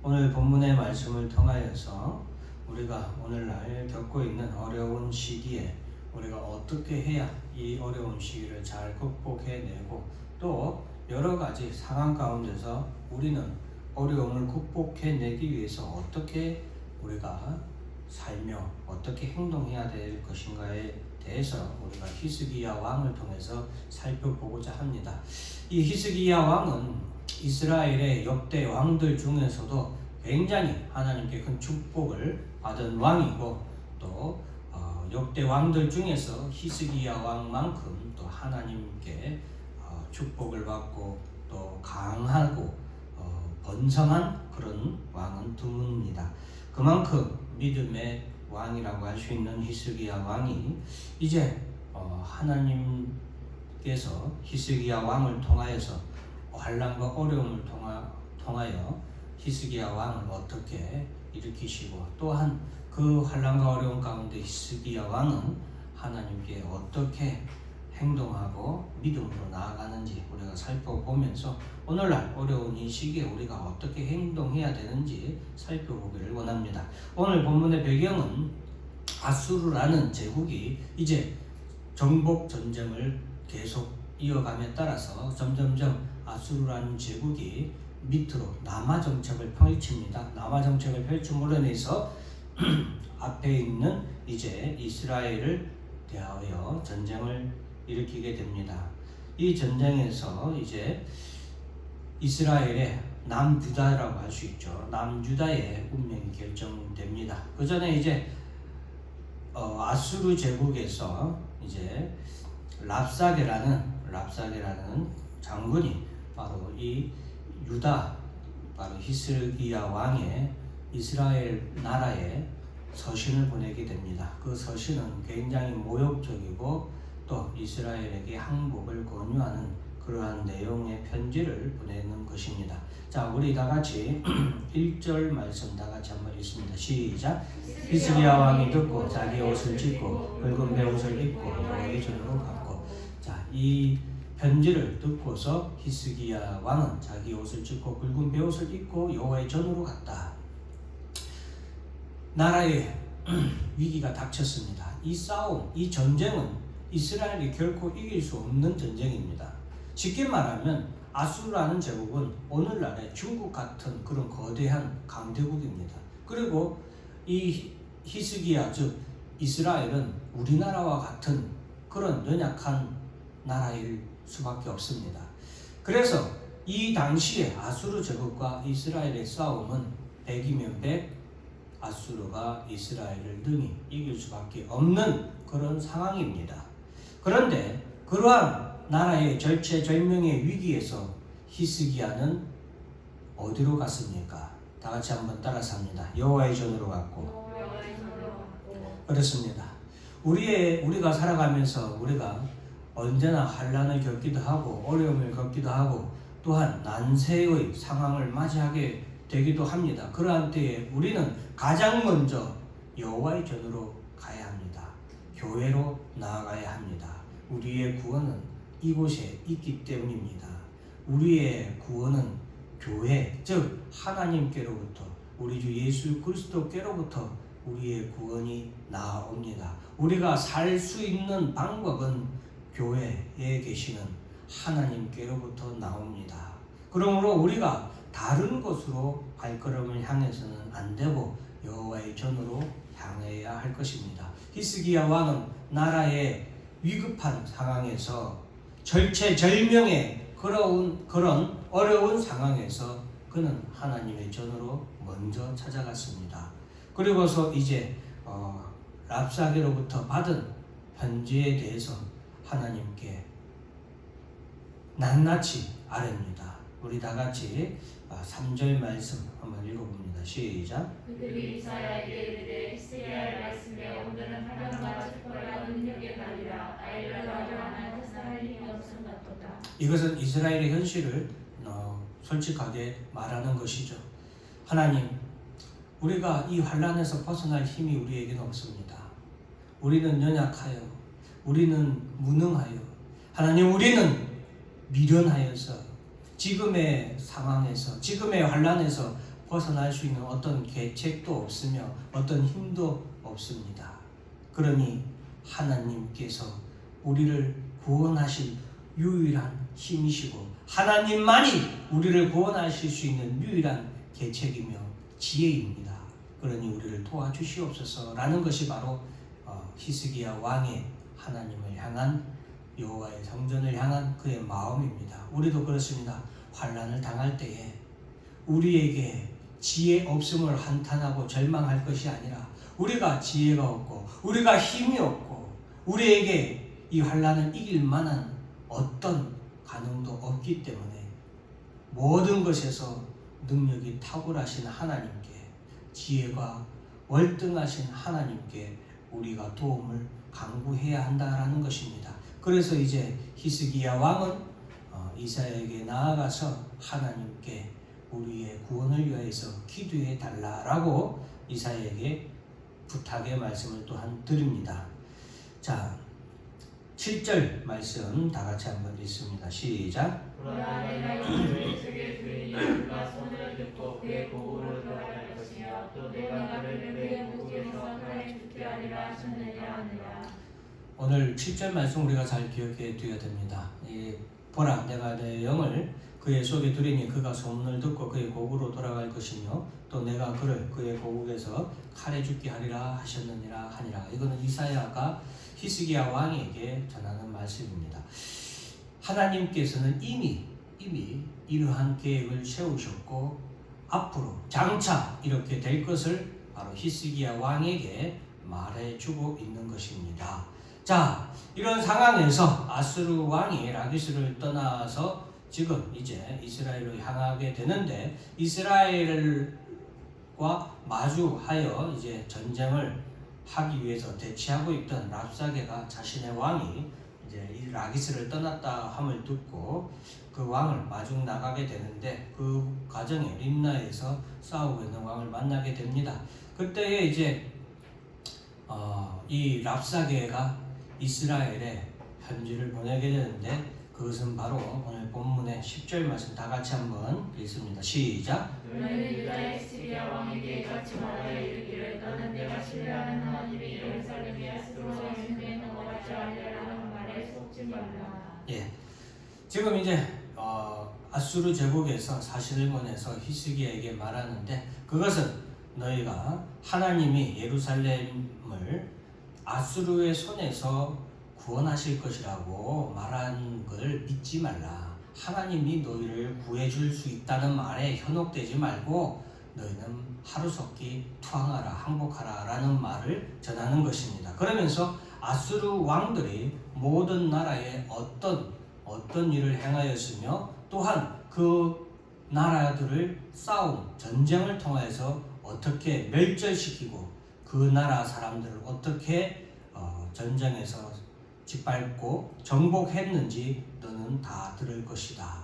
오늘 본문의 말씀을 통하여서 우리가 오늘날 겪고 있는 어려운 시기에 우리가 어떻게 해야 이 어려운 시기를 잘 극복해내고 또 여러 가지 상황 가운데서 우리는 어려움을 극복해내기 위해서 어떻게 우리가 살며 어떻게 행동해야 될 것인가에 대해서 우리가 히스기야 왕을 통해서 살펴보고자 합니다. 이 히스기야 왕은 이스라엘의 역대 왕들 중에서도 굉장히 하나님께 큰 축복을 받은 왕이고 또 역대 왕들 중에서 히스기야 왕만큼 또 하나님께 축복을 받고 또 강하고 번성한 그런 왕은 드뭅니다. 그만큼 믿음의 왕이라고 할 수 있는 히스기야 왕이 이제 하나님께서 히스기야 왕을 통하여서 환난과 어려움을 통하여 히스기야 왕을 어떻게 일으키시고 또한 그 환난과 어려움 가운데 히스기야 왕은 하나님께 어떻게 행동하고 믿음으로 나아가는지 우리가 살펴보면서 오늘날 어려운 이 시기에 우리가 어떻게 행동해야 되는지 살펴보기를 원합니다. 오늘 본문의 배경은 아수르라는 제국이 이제 정복 전쟁을 계속 이어감에 따라서 점점점 아수르라는 제국이 밑으로 남하 정책을 펼칩니다. 남하 정책을 펼침으로 인해서 앞에 있는 이제 이스라엘을 대하여 전쟁을 일으키게 됩니다. 이 전쟁에서 이제 이스라엘의 남유다라고 할 수 있죠. 남유다의 운명이 결정됩니다. 그 전에 이제 아수르 제국에서 이제 랍사게라는 장군이 바로 이 유다 바로 히스기야 왕의 이스라엘 나라에 서신을 보내게 됩니다. 그 서신은 굉장히 모욕적이고 또 이스라엘에게 항복을 권유하는 그러한 내용의 편지를 보내는 것입니다. 자, 우리 다 같이 1절 말씀 다 같이 한번 읽습니다. 시작. 히스기야 왕이 듣고 자기 옷을 찢고 붉은 베옷을 입고 여호와의 전으로 갔고. 자, 이 편지를 듣고서 히스기야 왕은 자기 옷을 찢고 붉은 베옷을 입고 여호와의 전으로 갔다. 나라에 위기가 닥쳤습니다. 이 싸움, 이 전쟁은 이스라엘이 결코 이길 수 없는 전쟁입니다. 쉽게 말하면 아수르라는 제국은 오늘날의 중국 같은 그런 거대한 강대국입니다. 그리고 이 히스기야 즉 이스라엘은 우리나라와 같은 그런 연약한 나라일 수밖에 없습니다. 그래서 이 당시에 아수르 제국과 이스라엘의 싸움은 100이면 100 아수르가 이스라엘을 능히 이길 수밖에 없는 그런 상황입니다. 그런데 그러한 나라의 절체절명의 위기에서 히스기야는 어디로 갔습니까? 다 같이 한번 따라서 합니다. 여호와의 전으로 갔고. 그렇습니다. 우리가 살아가면서 우리가 언제나 환난을 겪기도 하고 어려움을 겪기도 하고 또한 난세의 상황을 맞이하게 되기도 합니다. 그러한 때에 우리는 가장 먼저 여호와의 전으로 가야 합니다. 교회로 나아가야 합니다. 우리의 구원은 이곳에 있기 때문입니다. 우리의 구원은 교회, 즉 하나님께로부터 우리 주 예수 그리스도께로부터 우리의 구원이 나옵니다. 우리가 살 수 있는 방법은 교회에 계시는 하나님께로부터 나옵니다. 그러므로 우리가 다른 곳으로 발걸음을 향해서는 안 되고 여호와의 전으로 향해야 할 것입니다. 히스기야 왕은 나라의 위급한 상황에서 절체절명의 그런 어려운 상황에서 그는 하나님의 전으로 먼저 찾아갔습니다. 그리고서 이제 랍사게로부터 받은 편지에 대해서 하나님께 낱낱이 아뢰입니다. 우리 다 같이 3절 말씀 한번 읽어봅니다. 시작. 그들이 이사야에게 이르되 히스기야의 말씀에 오늘은 하나님과 축복과 능력의 날이라 아이를 가져가는 사람이 힘이 없음 같도다. 이것은 이스라엘의 현실을 솔직하게 말하는 것이죠. 하나님, 우리가 이 환난에서 벗어날 힘이 우리에게는 없습니다. 우리는 연약하여, 우리는 무능하여, 하나님 우리는 미련하여서 지금의 상황에서 지금의 환난에서 벗어날 수 있는 어떤 계책도 없으며 어떤 힘도 없습니다. 그러니 하나님께서 우리를 구원하실 유일한 힘이시고 하나님만이 우리를 구원하실 수 있는 유일한 계책이며 지혜입니다. 그러니 우리를 도와주시옵소서라는 것이 바로 히스기야 왕의 하나님을 향한 여호와의 성전을 향한 그의 마음입니다. 우리도 그렇습니다. 환난을 당할 때에 우리에게 지혜 없음을 한탄하고 절망할 것이 아니라 우리가 지혜가 없고 우리가 힘이 없고 우리에게 이 환난을 이길 만한 어떤 가능도 없기 때문에 모든 것에서 능력이 탁월하신 하나님께 지혜가 월등하신 하나님께 우리가 도움을 간구해야 한다라는 것입니다. 그래서 이제 히스기야 왕은 이사야에게 나아가서 하나님께 우리의 구원을 위하여서 기도해 달라라고 이사야에게 부탁의 말씀을 또한 드립니다. 자, 7절 말씀 다 같이 한번 읽습니다. 시작. 그러나 내가 이스라엘 속의 주인이 그가 손을 듣고 그의 고국으로 돌아갈 것이며 또 내가 그를 그의 고국에서 그의 죽게 하리라 하셨느니라. 오늘 7절 말씀 우리가 잘 기억해 두어야 됩니다. 보라, 내가 내 영을 그의 속에 두리니 그가 소문을 듣고 그의 고국으로 돌아갈 것이며 또 내가 그를 그의 고국에서 칼에 죽게 하리라 하셨느니라 하니라. 이거는 이사야가 히스기야 왕에게 전하는 말씀입니다. 하나님께서는 이미 이러한 계획을 세우셨고 앞으로 장차 이렇게 될 것을 바로 히스기야 왕에게 말해주고 있는 것입니다. 자, 이런 상황에서 아수르 왕이 라기스를 떠나서 지금 이제 이스라엘로 향하게 되는데 이스라엘과 마주하여 이제 전쟁을 하기 위해서 대치하고 있던 랍사게가 자신의 왕이 이제 이 라기스를 떠났다 함을 듣고 그 왕을 마중 나가게 되는데 그 과정에 림나에서 싸우고 있는 왕을 만나게 됩니다. 그때에 이제 이 랍사게가 이스라엘에 편지를 보내게 되는데 그것은 바로 오늘 본문의 10절 말씀 다 같이 한번 읽습니다. 시작. 너희는 유다의 시리아 왕에게 같이 말하여 이르기를 너는 내가 신뢰하는 하나님이 예루살렘에 아수르 왕의 손에 넘어갈지 아니하라는 말에 속지 말라. 예, 지금 이제 아수르 제국에서 사신을 보내서 히스기야에게 말하는데 그것은 너희가 하나님이 예루살렘을 아수르의 손에서 구원하실 것이라고 말한 걸 믿지 말라. 하나님이 너희를 구해줄 수 있다는 말에 현혹되지 말고 너희는 하루속히 투항하라, 항복하라 라는 말을 전하는 것입니다. 그러면서 아수르 왕들이 모든 나라에 어떤 일을 행하였으며 또한 그 나라들을 싸움, 전쟁을 통해서 어떻게 멸절시키고 그 나라 사람들을 어떻게 전쟁에서 짓밟고 정복했는지 너는 다 들을 것이다.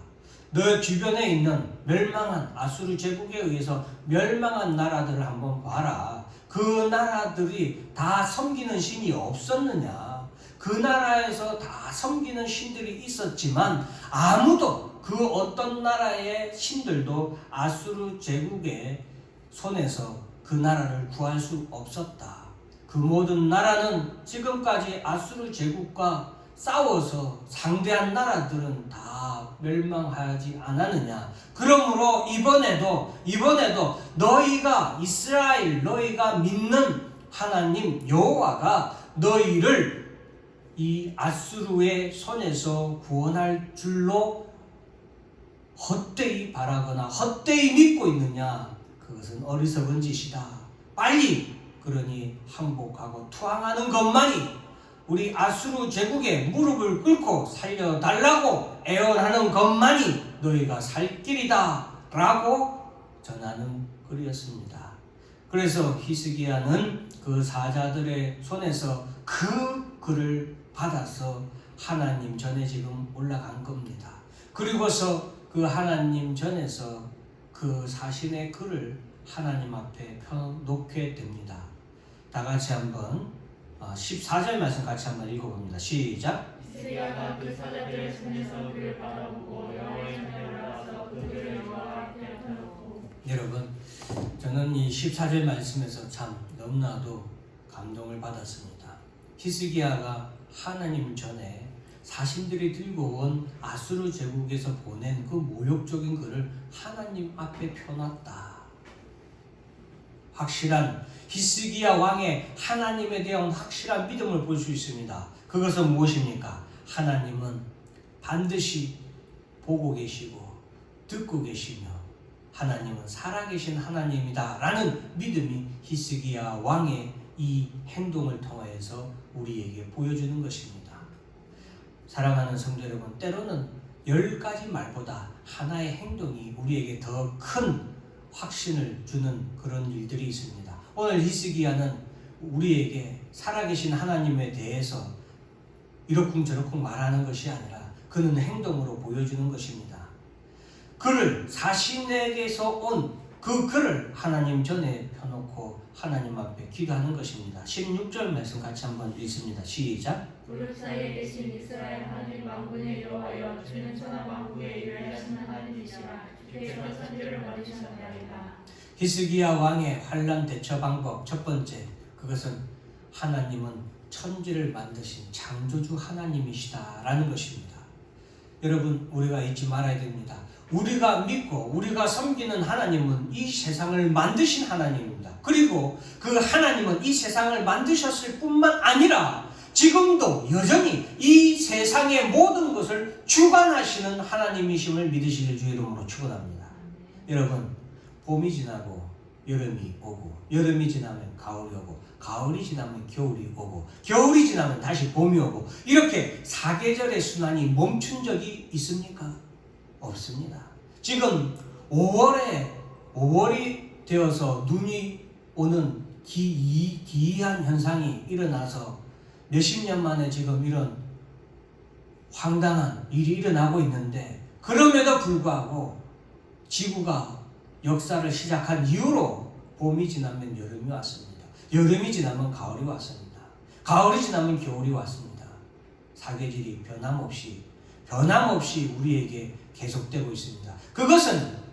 너 주변에 있는 멸망한 아수르 제국에 의해서 멸망한 나라들을 한번 봐라. 그 나라들이 다 섬기는 신이 없었느냐? 그 나라에서 다 섬기는 신들이 있었지만 아무도 그 어떤 나라의 신들도 아수르 제국의 손에서 그 나라를 구할 수 없었다. 그 모든 나라는 지금까지 아수르 제국과 싸워서 상대한 나라들은 다 멸망하지 않았느냐. 그러므로 이번에도 너희가 이스라엘, 너희가 믿는 하나님 여호와가 너희를 이 아수르의 손에서 구원할 줄로 헛되이 바라거나 헛되이 믿고 있느냐. 그것은 어리석은 짓이다. 빨리 그러니 항복하고 투항하는 것만이 우리 아수르 제국에 무릎을 꿇고 살려달라고 애원하는 것만이 너희가 살 길이다 라고 전하는 글이었습니다. 그래서 히스기야는 그 사자들의 손에서 그 글을 받아서 하나님 전에 지금 올라간 겁니다. 그리고서 그 하나님 전에서 그 사신의 글을 하나님 앞에 펴놓게 됩니다. 다 같이 한번 14절 말씀 같이 한번 읽어봅니다. 시작. 히스기야가 그 사자들의 손에서 그를 받아보고 여호와의 전에 올라가서 그 글을 여호와 앞에 펴놓고. 여러분 저는 이 14절 말씀에서 참 너무나도 감동을 받았습니다. 히스기야가 하나님 전에 사신들이 들고 온 아수르 제국에서 보낸 그 모욕적인 글을 하나님 앞에 펴놨다. 확실한 히스기야 왕의 하나님에 대한 확실한 믿음을 볼 수 있습니다. 그것은 무엇입니까? 하나님은 반드시 보고 계시고 듣고 계시며 하나님은 살아계신 하나님이다 라는 믿음이 히스기야 왕의 이 행동을 통하여서 우리에게 보여주는 것입니다. 사랑하는 성도 여러분, 때로는 10가지 말보다 하나의 행동이 우리에게 더 큰 확신을 주는 그런 일들이 있습니다. 오늘 히스기야는 우리에게 살아계신 하나님에 대해서 이러쿵저러쿵 말하는 것이 아니라 그는 행동으로 보여주는 것입니다. 그를 사신에게서 온 그 글을 하나님 전에 펴놓고 하나님 앞에 기도하는 것입니다. 16절 말씀 같이 한번 읽습니다. 시작. 무릎 사이에 계신 이스라엘 하나님 만군의 여호와여, 주는 천하 만국에 일을 하시는 하나님이시라. 주께서 천지를 만드셨나이다. 히스기야 왕의 환난 대처 방법 첫 번째, 그것은 하나님은 천지를 만드신 창조주 하나님이시다라는 것입니다. 여러분, 우리가 잊지 말아야 됩니다. 우리가 믿고 우리가 섬기는 하나님은 이 세상을 만드신 하나님입니다. 그리고 그 하나님은 이 세상을 만드셨을 뿐만 아니라 지금도 여전히 이 세상의 모든 것을 주관하시는 하나님이심을 믿으시길 주의 이름으로 축원합니다. 여러분, 봄이 지나고 여름이 오고 여름이 지나면 가을이 오고 가을이 지나면 겨울이 오고 겨울이 지나면 다시 봄이 오고 이렇게 사계절의 순환이 멈춘 적이 있습니까? 없습니다. 지금 5월이 되어서 눈이 오는 기이한 현상이 일어나서 몇십 년 만에 지금 이런 황당한 일이 일어나고 있는데, 그럼에도 불구하고 지구가 역사를 시작한 이후로 봄이 지나면 여름이 왔습니다. 여름이 지나면 가을이 왔습니다. 가을이 지나면 겨울이 왔습니다. 사계절이 변함없이 우리에게 계속되고 있습니다. 그것은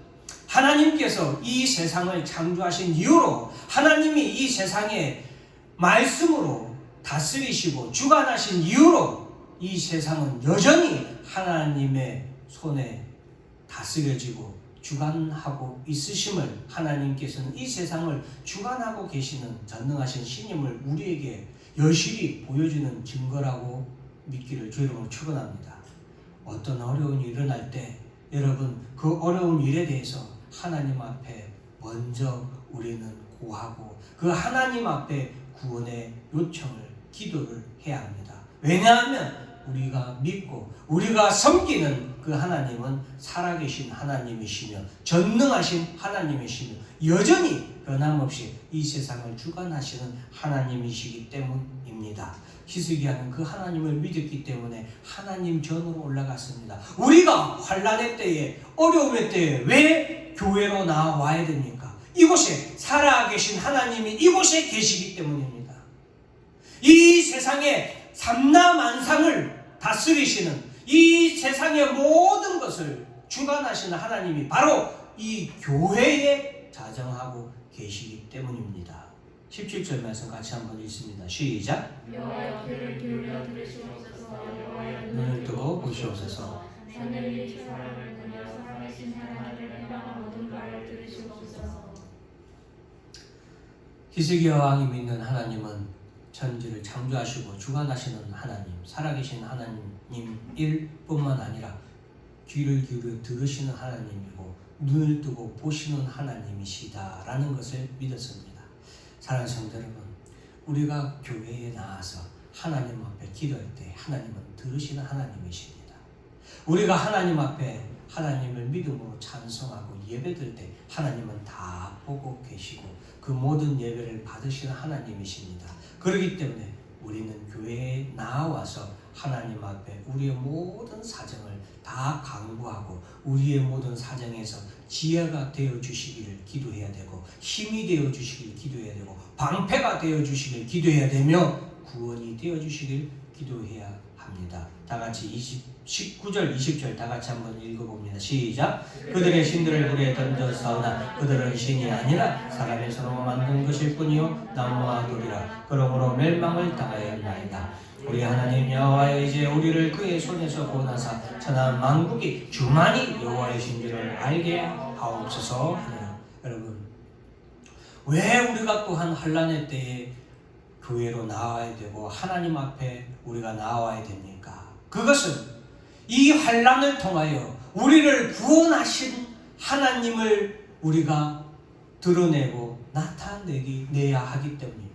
하나님께서 이 세상을 창조하신 이후로 하나님이 이 세상에 말씀으로 다스리시고 주관하신 이후로 이 세상은 여전히 하나님의 손에 다스려지고 주관하고 있으심을, 하나님께서는 이 세상을 주관하고 계시는 전능하신 신임을 우리에게 여실히 보여주는 증거라고 믿기를 주의 이름으로 축원합니다. 어떤 어려운 일이 일어날 때 여러분, 그 어려운 일에 대해서 하나님 앞에 먼저 우리는 구하고 그 하나님 앞에 구원의 요청을, 기도를 해야 합니다. 왜냐하면 우리가 믿고 우리가 섬기는 그 하나님은 살아계신 하나님이시며 전능하신 하나님이시며 여전히 변함없이 이 세상을 주관하시는 하나님이시기 때문입니다. 히스기야는 그 하나님을 믿었기 때문에 하나님 전으로 올라갔습니다. 우리가 환난의 때에, 어려움의 때에 왜 교회로 나와야 됩니까? 이곳에 살아계신 하나님이 이곳에 계시기 때문입니다. 이 세상의 삼라만상을 다스리시는, 이 세상의 모든 것을 주관하시는 하나님이 바로 이 교회에 자정하고 계시기 때문입니다. 17절 말씀 같이 한번 읽습니다. 시작. 여호와여, 귀를 기울여 들으시옵소서. 여호와여, 눈을 뜨고 보시옵소서. 하늘이 사람을 보며 살아계신 하나님을 행방한 모든 말을 들으시옵소서. 히스기야 왕이 믿는 하나님은 천지를 창조하시고 주관하시는 하나님, 살아계신 하나님일 뿐만 아니라 귀를 기울여 들으시는 하나님이고 눈을 뜨고 보시는 하나님이시다라는 것을 믿었습니다. 사랑하는 성도 여러분, 우리가 교회에 나와서 하나님 앞에 기도할 때 하나님은 들으시는 하나님이십니다. 우리가 하나님 앞에 하나님을 믿음으로 찬송하고 예배드릴 때 하나님은 다 보고 계시고 그 모든 예배를 받으시는 하나님이십니다. 그렇기 때문에 우리는 교회에 나와서 하나님 앞에 우리의 모든 사정을 다 강구하고 우리의 모든 사정에서 지혜가 되어 주시기를 기도해야 되고 힘이 되어 주시기를 기도해야 되고 방패가 되어 주시기를 기도해야 되며 구원이 되어 주시기를 기도해야 합니다. 다 같이 19절 20절 다 같이 한번 읽어봅니다. 시작. 그들의 신들을 불에 던져사오나 그들은 신이 아니라 사람의 손으로 만든 것일 뿐이요 나무와 돌이라. 그러므로 멸망을 당하였나이다. 우리 하나님 여호와여 이제 우리를 그의 손에서 구원하사 천하 만국이 주만이 여호와이신 줄을 알게 하옵소서 하니라. 여러분, 왜 우리가 또한 환난의 때에 교회로 나와야 되고 하나님 앞에 우리가 나와야 됩니까? 그것은 이 환난을 통하여 우리를 구원하신 하나님을 우리가 드러내고 나타내야 하기 때문입니다.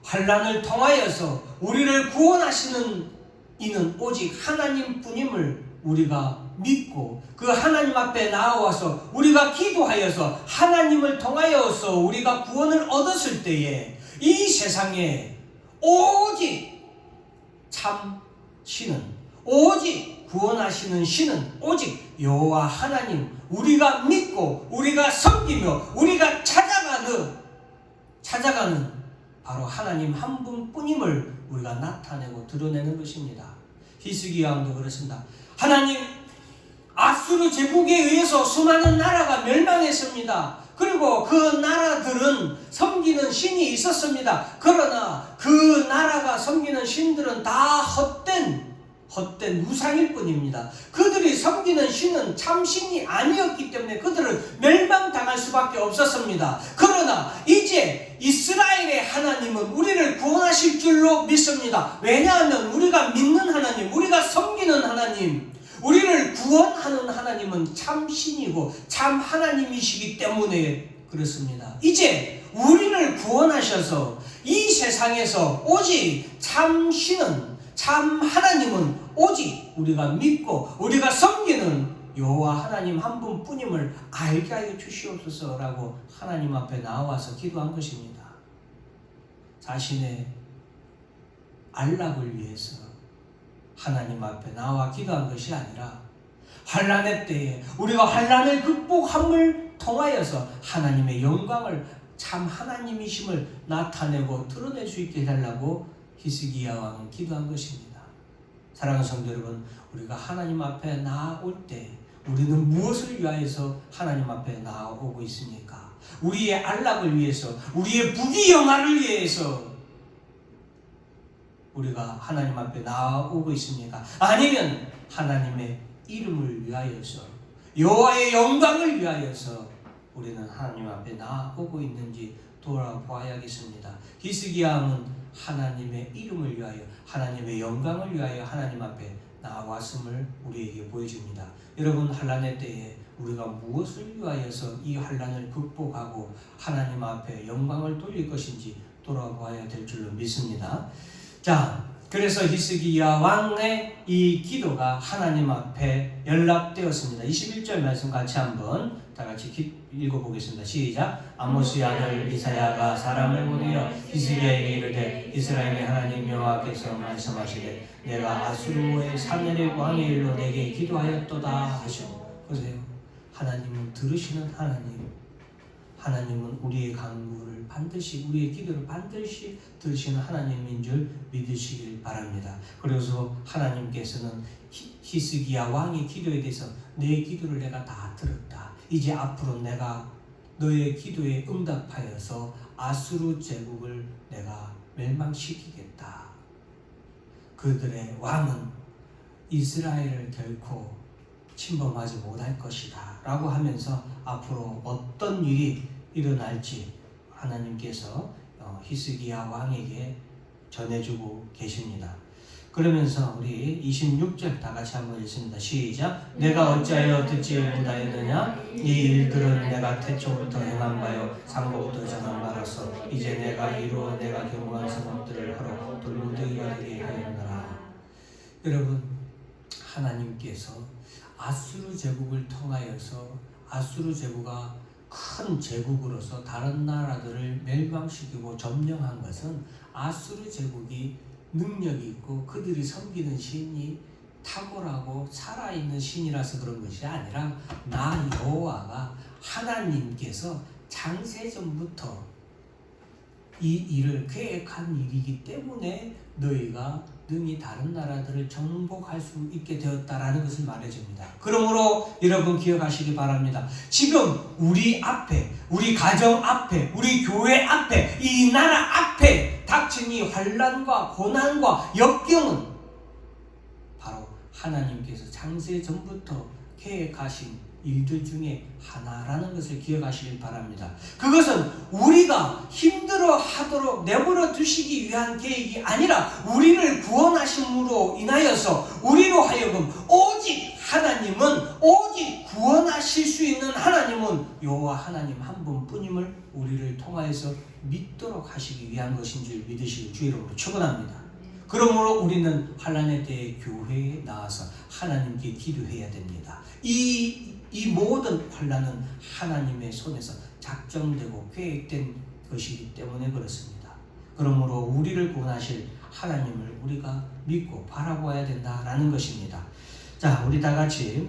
환난을 통하여서 우리를 구원하시는 이는 오직 하나님뿐임을 우리가 믿고 그 하나님 앞에 나와서 우리가 기도하여서 하나님을 통하여서 우리가 구원을 얻었을 때에 이 세상에 오직 참 신은, 오직 구원하시는 신은 오직 여호와 하나님, 우리가 믿고 우리가 섬기며 우리가 찾아가는 바로 하나님 한 분뿐임을 우리가 나타내고 드러내는 것입니다. 히스기야 왕도 그렇습니다. 하나님, 아수르 제국에 의해서 수많은 나라가 멸망했습니다. 그리고 그 나라들은 섬기는 신이 있었습니다. 그러나 그 나라가 섬기는 신들은 다 헛된 우상일 뿐입니다. 그들이 섬기는 신은 참신이 아니었기 때문에 그들은 멸망당할 수밖에 없었습니다. 그러나 이제 이스라엘의 하나님은 우리를 구원하실 줄로 믿습니다. 왜냐하면 우리가 믿는 하나님, 우리가 섬기는 하나님, 우리를 구원하는 하나님은 참 신이고 참 하나님이시기 때문에 그렇습니다. 이제 우리를 구원하셔서 이 세상에서 오직 참 신은, 참 하나님은 오직 우리가 믿고 우리가 섬기는 여호와 하나님 한 분뿐임을 알게 하여 주시옵소서라고 하나님 앞에 나와서 기도한 것입니다. 자신의 안락을 위해서 하나님 앞에 나와 기도한 것이 아니라 환난의 때에 우리가 환난을 극복함을 통하여서 하나님의 영광을, 참 하나님이심을 나타내고 드러낼 수 있게 해달라고 히스기야 왕은 기도한 것입니다. 사랑하는 성도 여러분, 우리가 하나님 앞에 나올 때 우리는 무엇을 위하여서 하나님 앞에 나오고 있습니까? 우리의 안락을 위해서, 우리의 부귀영화를 위해서 우리가 하나님 앞에 나오고 있습니까? 아니면 하나님의 이름을 위하여서, 여호와의 영광을 위하여서 우리는 하나님 앞에 나오고 있는지 돌아봐야겠습니다. 히스기야 왕은 하나님의 이름을 위하여, 하나님의 영광을 위하여 하나님 앞에 나왔음을 우리에게 보여줍니다. 여러분, 환난의 때에 우리가 무엇을 위하여서 이 환난을 극복하고 하나님 앞에 영광을 돌릴 것인지 돌아봐야 될 줄로 믿습니다. 자, 그래서 히스기야 왕의 이 기도가 하나님 앞에 연락되었습니다. 21절 말씀 같이 한번 다 같이 읽어보겠습니다. 시작. 아모스의 아들 이사야가 사람을 보내어 히스기야에게 이르되 이스라엘의 하나님 여호와께서 말씀하시되 내가 아수르의 3년의 왕의 일로 내게 기도하였도다 하시고. 보세요. 하나님은 들으시는 하나님, 하나님은 우리의 간구를 반드시, 우리의 기도를 반드시 들으시는 하나님인 줄 믿으시길 바랍니다. 그래서 하나님께서는 히스기야 왕의 기도에 대해서 내 기도를 내가 다 들었다. 이제 앞으로 내가 너의 기도에 응답하여서 아수르 제국을 내가 멸망시키겠다. 그들의 왕은 이스라엘을 결코 침범하지 못할 것이다 라고 하면서 앞으로 어떤 일이 일어날지 하나님께서 히스기야 왕에게 전해주고 계십니다. 그러면서 우리 26절 다 같이 한번 읽습니다. 시작. 내가 어찌하여 듣지 못하였느냐? 이 일들은 내가 태초부터 행한 바요 상고부터 정한 바라서 이제 내가 이루어 내가 경고한 성업들을 하러 돌무더기가 되게 하였노라. 여러분, 하나님께서 아수르 제국을 통하여서, 아수르 제국가 큰 제국으로서 다른 나라들을 멸망시키고 점령한 것은 아수르 제국이 능력이 있고 그들이 섬기는 신이 탁월하고 살아있는 신이라서 그런 것이 아니라 나 여호와가 하나님께서 창세전부터 이 일을 계획한 일이기 때문에 너희가 능히 다른 나라들을 정복할 수 있게 되었다라는 것을 말해줍니다. 그러므로 여러분 기억하시기 바랍니다. 지금 우리 앞에, 우리 가정 앞에, 우리 교회 앞에, 이 나라 앞에 닥친 이 환난과 고난과 역경은 바로 하나님께서 창세 전부터 계획하신 일들 중에 하나라는 것을 기억하시길 바랍니다. 그것은 우리가 힘들어하도록 내버려 두시기 위한 계획이 아니라 우리를 구원하심으로 인하여서 우리로 하여금 오직 구원하실 수 있는 하나님은 여호와 하나님 한 분뿐임을 우리를 통하여서 믿도록 하시기 위한 것인 줄 믿으시길 주의 이름으로 축원합니다. 그러므로 우리는 환난의 때에 교회에 나와서 하나님께 기도해야 됩니다. 이 모든 환난은 하나님의 손에서 작정되고 계획된 것이기 때문에 그렇습니다. 그러므로 우리를 구원하실 하나님을 우리가 믿고 바라보아야 된다라는 것입니다. 자, 우리 다 같이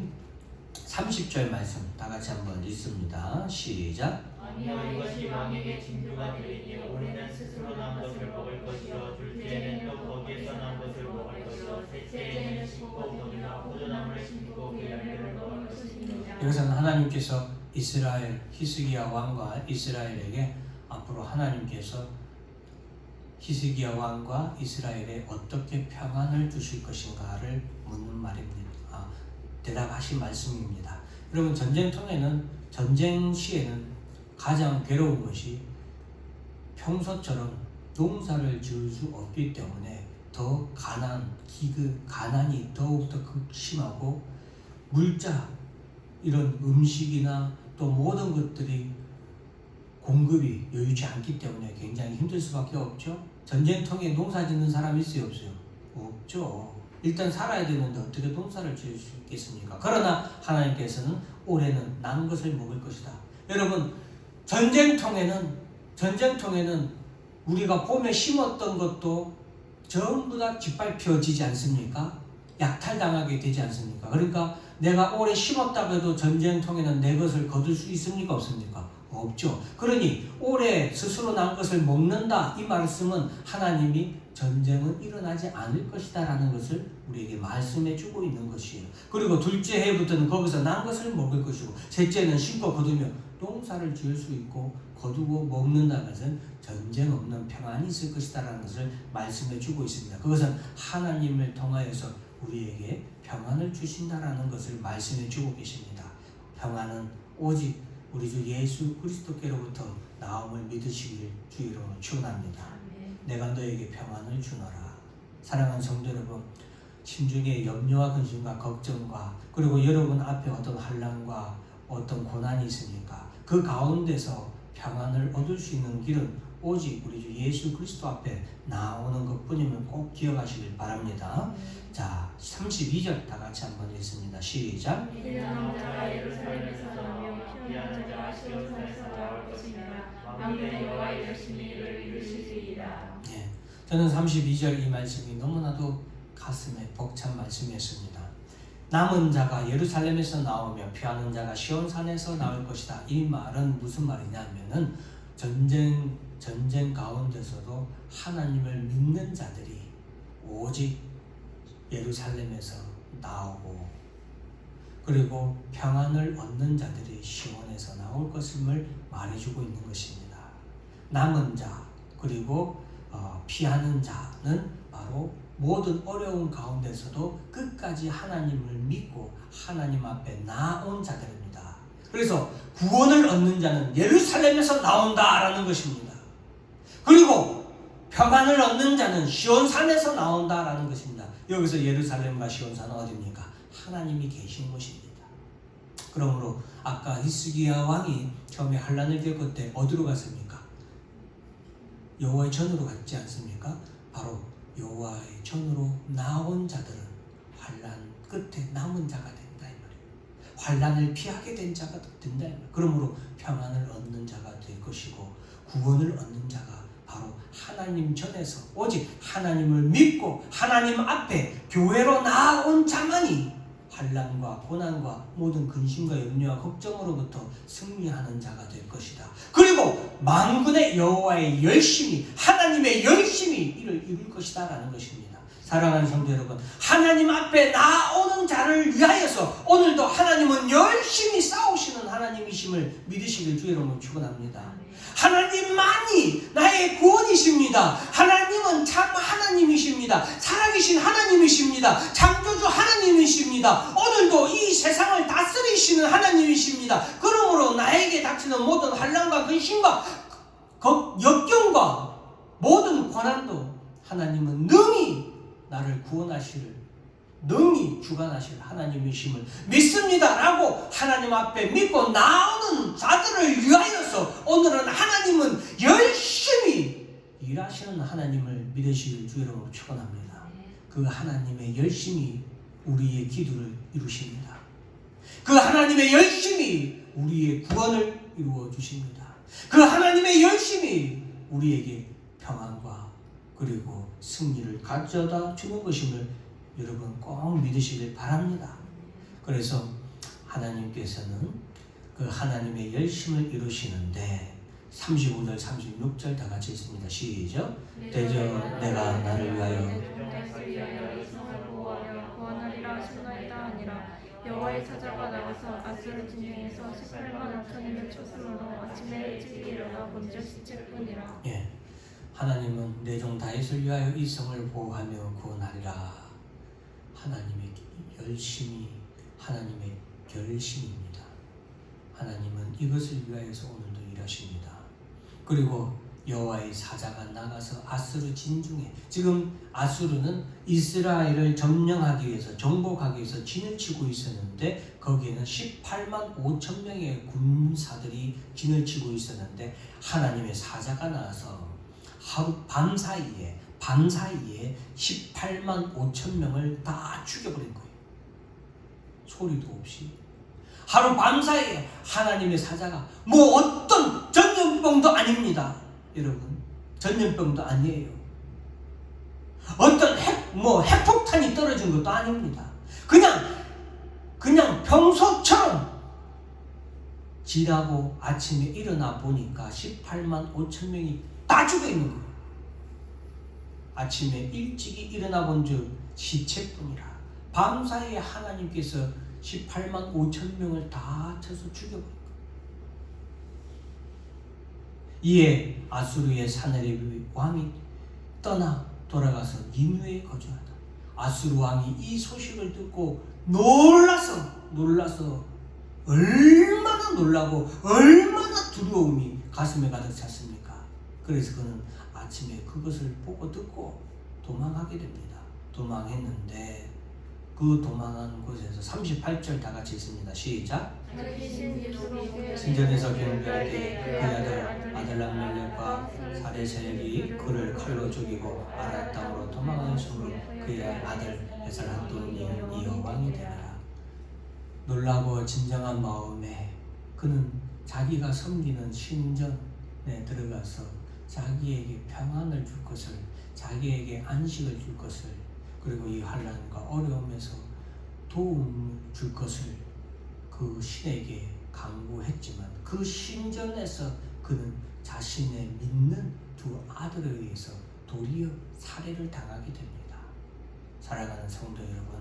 30절 말씀 다 같이 한번 읽습니다. 시작. 아니요 이것이 왕에게 징조가 되리니 올해는 스스로 난 것을 먹을 것이요 둘째는 또 거기에서 난 것을 먹을 것이요 셋째는 씹고 거기다 포도나무를 심고 그 열매를 먹을 것입니다. 여기서는 하나님께서 이스라엘 히스기야 왕과 이스라엘에게 앞으로 하나님께서 히스기야 왕과 이스라엘에 어떻게 평안을 주실 것인가를 묻는 말입니다. 대답하신 말씀입니다. 여러분 전쟁 시에는 가장 괴로운 것이 평소처럼 농사를 지을 수 없기 때문에 더 가난이 더욱더 극심하고 물자 이런 음식이나 또 모든 것들이 공급이 여유치 않기 때문에 굉장히 힘들 수밖에 없죠. 전쟁통에 농사 짓는 사람이 있어요, 없어요? 없죠. 일단 살아야 되는데 어떻게 농사를 지을 수 있겠습니까? 그러나 하나님께서는 올해는 난 것을 먹을 것이다. 여러분 전쟁통에는 우리가 봄에 심었던 것도 전부 다 짓밟혀지지 않습니까? 약탈당하게 되지 않습니까? 그러니까 내가 올해 심었다고 해도 전쟁통에는 내 것을 거둘 수 있습니까? 없습니까? 없죠. 그러니 올해 스스로 난 것을 먹는다 이 말씀은 하나님이 전쟁은 일어나지 않을 것이다 라는 것을 우리에게 말씀해 주고 있는 것이에요. 그리고 둘째 해부터는 거기서 난 것을 먹을 것이고 셋째는 심고 거두며 농사를 지을 수 있고 거두고 먹는다는 것은 전쟁 없는 평안이 있을 것이다 라는 것을 말씀해 주고 있습니다. 그것은 하나님을 통하여서 우리에게 평안을 주신다라는 것을 말씀해 주고 계십니다. 평안은 오직 우리 주 예수 그리스도께로부터 나옴을 믿으시길 주의로 축원합니다. 내가 너에게 평안을 주노라. 사랑하는 성도 여러분, 심중에 염려와 근심과 걱정과 그리고 여러분 앞에 어떤 환난과 어떤 고난이 있으니까 그 가운데서 평안을 얻을 수 있는 길은 오직 우리 주 예수 그리스도 앞에 나오는 것뿐임을 꼭 기억하시길 바랍니다. 자, 32절 다 같이 한번 읽습니다. 시작. 이제는 자가 예루살렘에서 나오며 피하는 자가 시온산에서 나올 것이며 왕들의 여호와의 열심히 이를 이루시리이다. 네, 저는 32절 이 말씀이 너무나도 가슴에 벅찬 말씀이었습니다. 남은 자가 예루살렘에서 나오며 피하는 자가 시온산에서 나올 것이다. 이 말은 무슨 말이냐면은 전쟁 가운데서도 하나님을 믿는 자들이 오직 예루살렘에서 나오고 그리고 평안을 얻는 자들이 시온에서 나올 것임을 말해주고 있는 것입니다. 남은 자 그리고 피하는 자는 바로 모든 어려운 가운데서도 끝까지 하나님을 믿고 하나님 앞에 나온 자들입니다. 그래서 구원을 얻는 자는 예루살렘에서 나온다라는 것입니다. 그리고 평안을 얻는 자는 시온산에서 나온다라는 것입니다. 여기서 예루살렘과 시온산은 어디입니까? 하나님이 계신 곳입니다. 그러므로 아까 히스기야 왕이 처음에 환난을 겪을 때 어디로 갔습니까? 여호와의 전으로 갔지 않습니까? 바로 여호와의 전으로 나온 자들은 환난 끝에 남은 자가 된다 이 말이에요. 환난을 피하게 된 자가 된다 이 말이에요. 그러므로 평안을 얻는 자가 될 것이고 구원을 얻는 자가 바로 하나님 전에서 오직 하나님을 믿고 하나님 앞에 교회로 나온 자만이 환난과 고난과 모든 근심과 염려와 걱정으로부터 승리하는 자가 될 것이다. 그리고 만군의 여호와의 열심히 하나님의 열심히 이를 이룰 것이다 라는 것입니다. 사랑하는 성도 여러분, 하나님 앞에 나오는 자를 위하여서 오늘도 하나님은 열심히 싸우시는 하나님이심을 믿으시길 주의 이름으로 축원합니다. 하나님만이 나의 구원이십니다. 하나님은 참 하나님이십니다. 살아계신 하나님이십니다. 창조주 하나님이십니다. 오늘도 이 세상을 다스리시는 하나님이십니다. 그러므로 나에게 닥치는 모든 환난과 근심과 역경과 모든 고난도 하나님은 능히 나를 구원하실, 능히 주관하실 하나님이심을 믿습니다 라고 하나님 앞에 믿고 나오는 자들을 위하여서 오늘은 하나님은 열심히 일하시는 하나님을 믿으시길 주의 이름으로 축원합니다. 그 하나님의 열심히 우리의 기도를 이루십니다. 그 하나님의 열심히 우리의 구원을 이루어 주십니다. 그 하나님의 열심히 우리에게 평안과 그리고 승리를 가져다 주는 것임을 여러분 꼭 믿으시길 바랍니다. 그래서 하나님께서는 그 하나님의 열심을 이루시는데 35절 36절 다 같이 있습니다. 시작. 대저 내가 나를 위하여 구원하리라 하셨나이다 아니라 여호와의 사자가 나와서 아수르 진영에서 18만 5천을 쳤으므로 아침에 일찍 일어나 먼저 시체뿐이라. 예, 하나님은 내 종 다윗을 위하여 이 성을 보호하며 구원하리라. 하나님의 열심이 하나님의 결심입니다. 하나님은 이것을 위하여서 오늘도 일하십니다. 그리고 여호와의 사자가 나가서 아수르 진중에, 지금 아수르는 이스라엘을 점령하기 위해서, 정복하기 위해서 진을 치고 있었는데 거기에는 18만 5천 명의 군사들이 진을 치고 있었는데 하나님의 사자가 나와서 하루 밤 사이에 18만 5천 명을 다 죽여버린 거예요. 소리도 없이 하루 밤 사이에 하나님의 사자가, 뭐 어떤 전염병도 아닙니다. 여러분, 전염병도 아니에요. 어떤 핵폭탄이 떨어진 것도 아닙니다. 그냥 평소처럼 지나고 아침에 일어나 보니까 18만 5천 명이 다 죽어 있는 거예요. 아침에 일찍이 일어나 본 즉 시체뿐이라. 밤사이에 하나님께서 18만 5천 명을 다 쳐서 죽여버린 거예요. 이에 아수르의 사내립 왕이 떠나 돌아가서 니느웨에 거주하다. 아수르 왕이 이 소식을 듣고 놀라서 얼마나 놀라고 얼마나 두려움이 가슴에 가득 찼습니까? 그래서 그는 아침에 그것을 보고 듣고 도망하게 됩니다. 도망했는데 그 도망한 곳에서 38절 다 같이 있습니다. 시작. 신전에서 경배할 때 그 아들람멜렉과 사레셀이 그를 칼로 죽이고 아랏 땅으로 도망하였으므로 그의 아들 에살핫돈이 이어 왕이 되니라. 놀라고 진정한 마음에 그는 자기가 섬기는 신전에 들어가서 자기에게 평안을 줄 것을, 자기에게 안식을 줄 것을, 그리고 이 환난과 어려움에서 도움을 줄 것을 그 신에게 강구했지만 그 신전에서 그는 자신의 믿는 두 아들에 의해서 도리어 살해를 당하게 됩니다. 사랑하는 성도 여러분,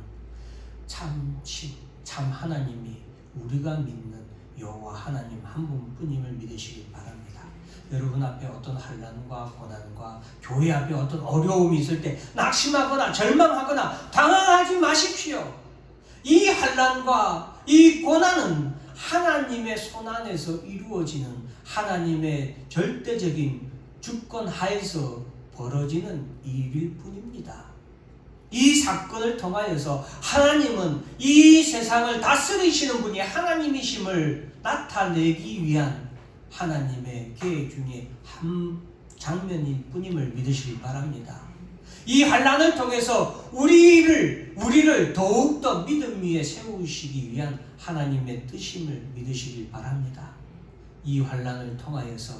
참 하나님이 우리가 믿는 여호와 하나님 한 분뿐임을 믿으시길 바랍니다. 여러분 앞에 어떤 환난과 고난과 교회 앞에 어떤 어려움이 있을 때 낙심하거나 절망하거나 당황하지 마십시오. 이 환난과 이 고난은 하나님의 손안에서 이루어지는 하나님의 절대적인 주권 하에서 벌어지는 일일 뿐입니다. 이 사건을 통하여서 하나님은 이 세상을 다스리시는 분이 하나님이심을 나타내기 위한 하나님의 계획 중에 한 장면일 뿐임을 믿으시기 바랍니다. 이 환난을 통해서 우리를 더욱더 믿음 위에 세우시기 위한 하나님의 뜻임을 믿으시길 바랍니다. 이 환난을 통하여서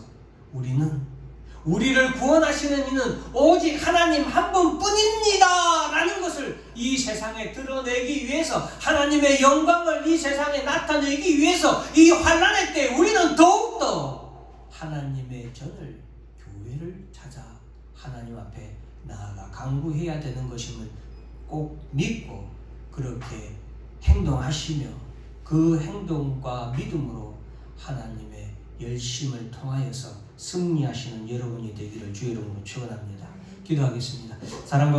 우리를 구원하시는 이는 오직 하나님 한 분뿐입니다 라는 것을 이 세상에 드러내기 위해서, 하나님의 영광을 이 세상에 나타내기 위해서 이 환난의 때 우리는 더욱더 하나님의 전을, 교회를 찾아 하나님 앞에 나아가 강구해야 되는 것임을 꼭 믿고 그렇게 행동하시며 그 행동과 믿음으로 하나님의 열심을 통하여서 승리하시는 여러분이 되기를 주의 이름으로 축원합니다. 기도하겠습니다. 사랑과